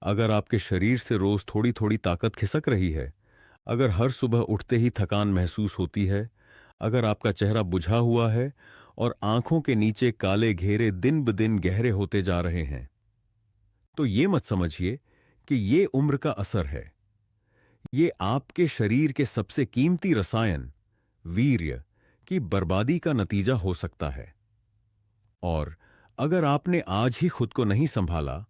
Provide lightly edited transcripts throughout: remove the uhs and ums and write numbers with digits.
अगर आपके शरीर से रोज थोड़ी थोड़ी ताकत खिसक रही है, अगर हर सुबह उठते ही थकान महसूस होती है, अगर आपका चेहरा बुझा हुआ है और आंखों के नीचे काले घेरे दिन ब दिन गहरे होते जा रहे हैं, तो ये मत समझिए कि ये उम्र का असर है। ये आपके शरीर के सबसे कीमती रसायन, वीर्य, की बर्बादी का नतीजा हो सकता है। और अगर आपने आज ही खुद को नहीं संभाला,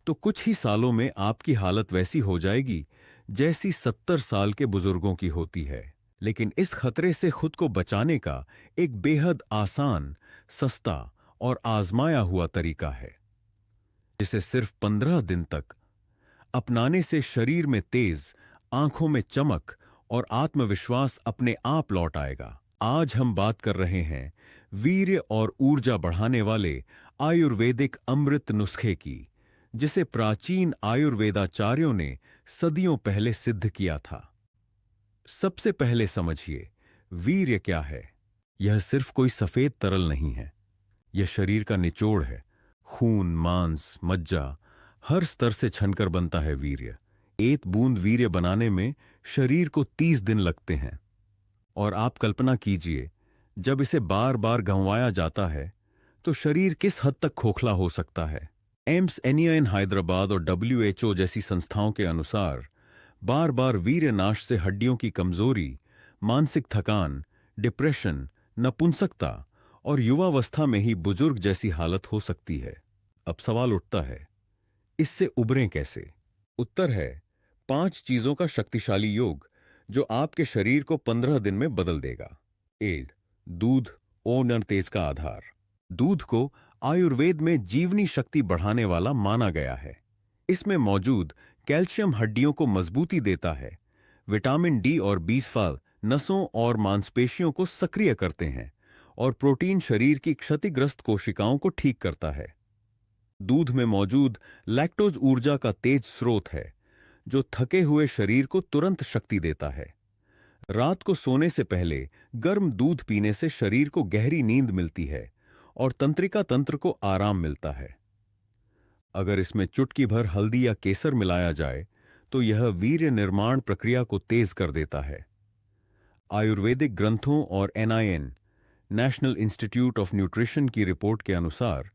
तो कुछ ही सालों में आपकी हालत वैसी हो जाएगी जैसी 70 साल के बुजुर्गों की होती है। लेकिन इस खतरे से खुद को बचाने का एक बेहद आसान, सस्ता और आजमाया हुआ तरीका है, जिसे सिर्फ 15 दिन तक अपनाने से शरीर में तेज, आंखों में चमक और आत्मविश्वास अपने आप लौट आएगा। आज हम बात कर रहे हैं वीर्य और ऊर्जा बढ़ाने वाले आयुर्वेदिक अमृत नुस्खे की, जिसे प्राचीन आयुर्वेदाचार्यों ने सदियों पहले सिद्ध किया था। सबसे पहले समझिए, वीर्य क्या है। यह सिर्फ कोई सफेद तरल नहीं है। यह शरीर का निचोड़ है। खून, मांस, मज्जा, हर स्तर से छनकर बनता है वीर्य। एक बूंद वीर्य बनाने में शरीर को 30 दिन लगते हैं। और आप कल्पना कीजिए, जब इसे बार बार गंवाया जाता है तो शरीर किस हद तक खोखला हो सकता है। एम्स एनिया हैदराबाद और WHO जैसी संस्थाओं के अनुसार बार बार वीर्य नाश से हड्डियों की कमजोरी, मानसिक थकान, डिप्रेशन, नपुंसकता और युवावस्था में ही बुजुर्ग जैसी हालत हो सकती है। अब सवाल उठता है, इससे उबरें कैसे? उत्तर है 5 चीजों का शक्तिशाली योग जो आपके शरीर को 15 दिन में बदल देगा। 1. दूध, और तेज का आधार। दूध को आयुर्वेद में जीवनी शक्ति बढ़ाने वाला माना गया है। इसमें मौजूद कैल्शियम हड्डियों को मजबूती देता है। विटामिन डी और B12 नसों और मांसपेशियों को सक्रिय करते हैं और प्रोटीन शरीर की क्षतिग्रस्त कोशिकाओं को ठीक करता है। दूध में मौजूद लैक्टोज ऊर्जा का तेज स्रोत है, जो थके हुए शरीर को तुरंत शक्ति देता है। रात को सोने से पहले गर्म दूध पीने से शरीर को गहरी नींद मिलती है और तंत्रिका तंत्र को आराम मिलता है। अगर इसमें चुटकी भर हल्दी या केसर मिलाया जाए तो यह वीर्य निर्माण प्रक्रिया को तेज कर देता है। आयुर्वेदिक ग्रंथों और NIN, national institute of nutrition की रिपोर्ट के अनुसार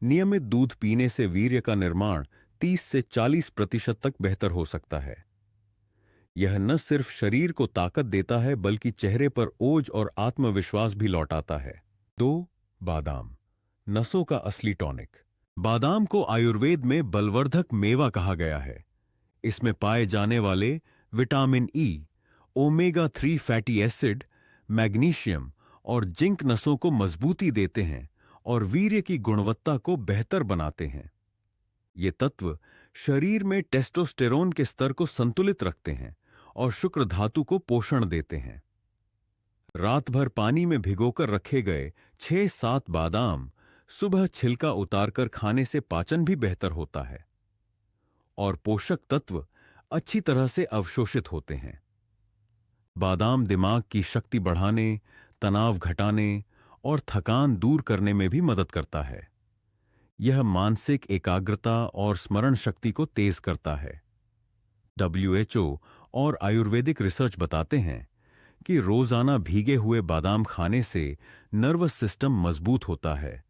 नियमित दूध पीने से वीर्य का निर्माण 30 से 40% तक बेहतर हो सकता है। यह न सिर्फ शरीर को ताकत देता है, बल्कि चेहरे पर ओज और आत्मविश्वास भी लौटाता है। 2. बादाम, नसों का असली टॉनिक। बादाम को आयुर्वेद में बलवर्धक मेवा कहा गया है। इसमें पाए जाने वाले vitamin E, omega 3 fatty acid, magnesium और जिंक नसों को मजबूती देते हैं और वीर्य की गुणवत्ता को बेहतर बनाते हैं। ये तत्व शरीर में टेस्टोस्टेरोन के स्तर को संतुलित रखते हैं और शुक्र धातु को पोषण देते हैं। रात भर पानी में भिगोकर रखे गए 6-7 बादाम सुबह छिलका उतारकर खाने से पाचन भी बेहतर होता है और पोषक तत्व अच्छी तरह से अवशोषित होते हैं। बादाम दिमाग की शक्ति बढ़ाने, तनाव घटाने और थकान दूर करने में भी मदद करता है। यह मानसिक एकाग्रता और स्मरण शक्ति को तेज करता है। WHO और आयुर्वेदिक रिसर्च बताते हैं कि रोजाना भीगे हुए बादाम खाने से नर्वस सिस्टम मजबूत होता है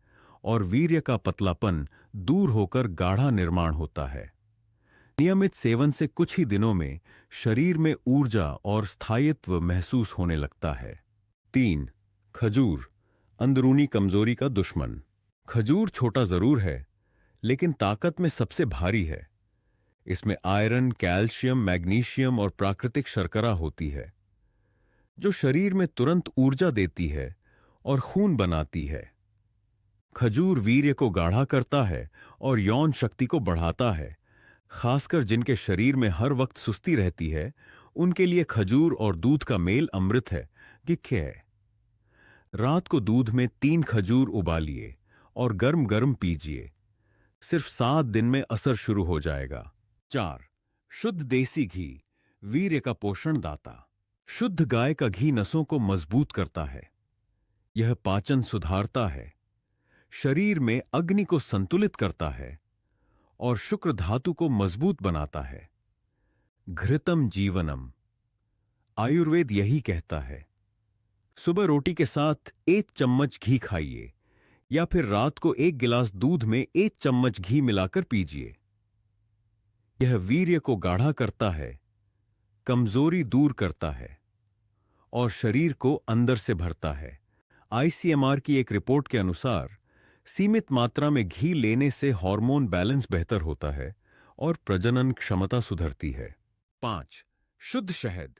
और वीर्य का पतलापन दूर होकर गाढ़ा निर्माण होता है। नियमित सेवन से कुछ ही दिनों में शरीर में ऊर्जा और स्थायित्व महसूस होने लगता है। 3. खजूर, अंदरूनी कमजोरी का दुश्मन। खजूर छोटा जरूर है, लेकिन ताकत में सबसे भारी है। इसमें आयरन, कैल्शियम, मैग्नीशियम और प्राकृतिक शर्करा होती है, जो शरीर में तुरंत ऊर्जा देती है और खून बनाती है। खजूर वीर्य को गाढ़ा करता है और यौन शक्ति को बढ़ाता है। खासकर जिनके शरीर में हर वक्त सुस्ती रहती है, उनके लिए खजूर और दूध का मेल अमृत है। गिखे है। रात को दूध में 3 खजूर उबालिए और गर्म गर्म पीजिए। सिर्फ 7 दिन में असर शुरू हो जाएगा। 4. शुद्ध देसी घी, वीर्य का पोषण दाता। शुद्ध गाय का घी नसों को मजबूत करता है। यह पाचन सुधारता है, शरीर में अग्नि को संतुलित करता है और शुक्र धातु को मजबूत बनाता है। घृतम जीवनम, आयुर्वेद यही कहता है। सुबह रोटी के साथ 1 चम्मच घी खाइए या फिर रात को 1 गिलास दूध में 1 चम्मच घी मिलाकर पीजिए। यह वीर्य को गाढ़ा करता है, कमजोरी दूर करता है और शरीर को अंदर से भरता है। आईसीएमआर की एक रिपोर्ट के अनुसार सीमित मात्रा में घी लेने से हार्मोन बैलेंस बेहतर होता है और प्रजनन क्षमता सुधरती है। 5. शुद्ध शहद,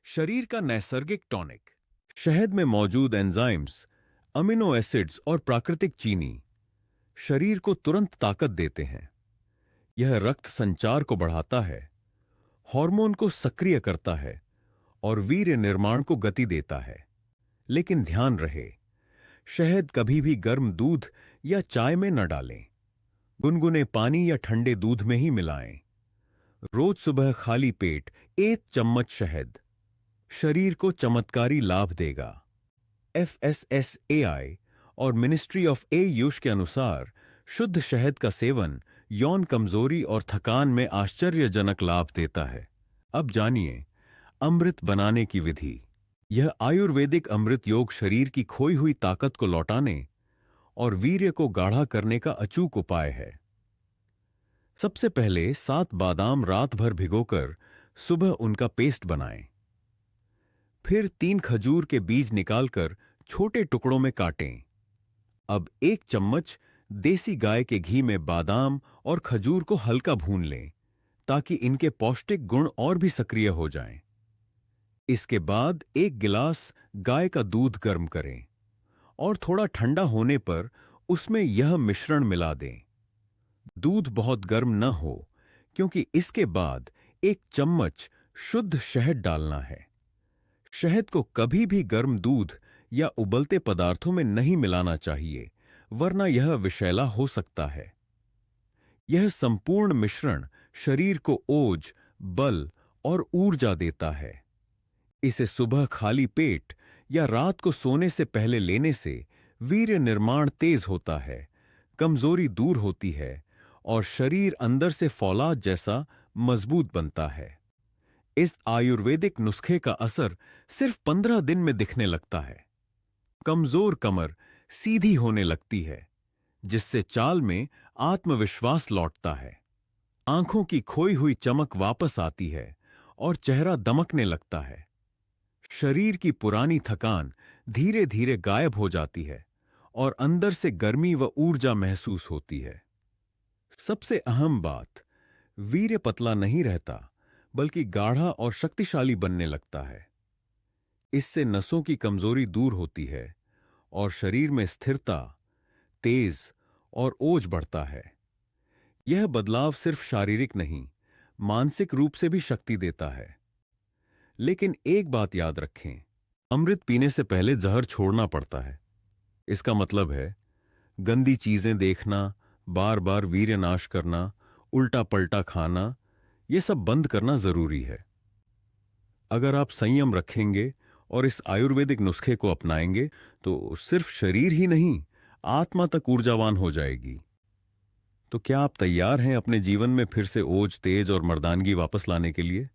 शरीर का नैसर्गिक टॉनिक। शहद में मौजूद एंजाइम्स, अमीनो एसिड्स और प्राकृतिक चीनी शरीर को तुरंत ताकत देते हैं। यह रक्त संचार को बढ़ाता है, हार्मोन को सक्रिय करता है और वीर्य निर्माण को गति देता है। लेकिन ध्यान रहे, शहद कभी भी गर्म दूध या चाय में न डालें। गुनगुने पानी या ठंडे दूध में ही मिलाएं। रोज सुबह खाली पेट 1 चम्मच शहद शरीर को चमत्कारी लाभ देगा। FSSAI और मिनिस्ट्री ऑफ आयुष के अनुसार शुद्ध शहद का सेवन यौन कमजोरी और थकान में आश्चर्यजनक लाभ देता है। अब जानिए अमृत बनाने की विधि। यह आयुर्वेदिक अमृत योग शरीर की खोई हुई ताकत को लौटाने और वीर्य को गाढ़ा करने का अचूक उपाय है। सबसे पहले 7 बादाम रात भर भिगोकर सुबह उनका पेस्ट बनाएं। फिर 3 खजूर के बीज निकालकर छोटे टुकड़ों में काटें। अब 1 चम्मच देसी गाय के घी में बादाम और खजूर को हल्का भून लें ताकि इनके पौष्टिक गुण और भी सक्रिय हो जाएं। इसके बाद 1 गिलास गाय का दूध गर्म करें और थोड़ा ठंडा होने पर उसमें यह मिश्रण मिला दें। दूध बहुत गर्म न हो क्योंकि इसके बाद 1 चम्मच शुद्ध शहद डालना है। शहद को कभी भी गर्म दूध या उबलते पदार्थों में नहीं मिलाना चाहिए, वरना यह विषैला हो सकता है। यह संपूर्ण मिश्रण शरीर को ओज, बल और ऊर्जा देता है। इसे सुबह खाली पेट या रात को सोने से पहले लेने से वीर्य निर्माण तेज होता है, कमजोरी दूर होती है और शरीर अंदर से फौलाद जैसा मजबूत बनता है। इस आयुर्वेदिक नुस्खे का असर सिर्फ 15 दिन में दिखने लगता है। कमजोर कमर सीधी होने लगती है, जिससे चाल में आत्मविश्वास लौटता है। आंखों की खोई हुई चमक वापस आती है और चेहरा दमकने लगता है। शरीर की पुरानी थकान धीरे धीरे गायब हो जाती है और अंदर से गर्मी व ऊर्जा महसूस होती है। सबसे अहम बात, वीर्य पतला नहीं रहता बल्कि गाढ़ा और शक्तिशाली बनने लगता है। इससे नसों की कमजोरी दूर होती है और शरीर में स्थिरता, तेज और ओज बढ़ता है। यह बदलाव सिर्फ शारीरिक नहीं, मानसिक रूप से भी शक्ति देता है। लेकिन एक बात याद रखें, अमृत पीने से पहले जहर छोड़ना पड़ता है। इसका मतलब है गंदी चीजें देखना, बार बार वीर्य नाश करना, उल्टा पलटा खाना, यह सब बंद करना जरूरी है। अगर आप संयम रखेंगे और इस आयुर्वेदिक नुस्खे को अपनाएंगे तो सिर्फ शरीर ही नहीं, आत्मा तक ऊर्जावान हो जाएगी। तो क्या आप तैयार हैं अपने जीवन में फिर से ओज, तेज और मर्दानगी वापस लाने के लिए?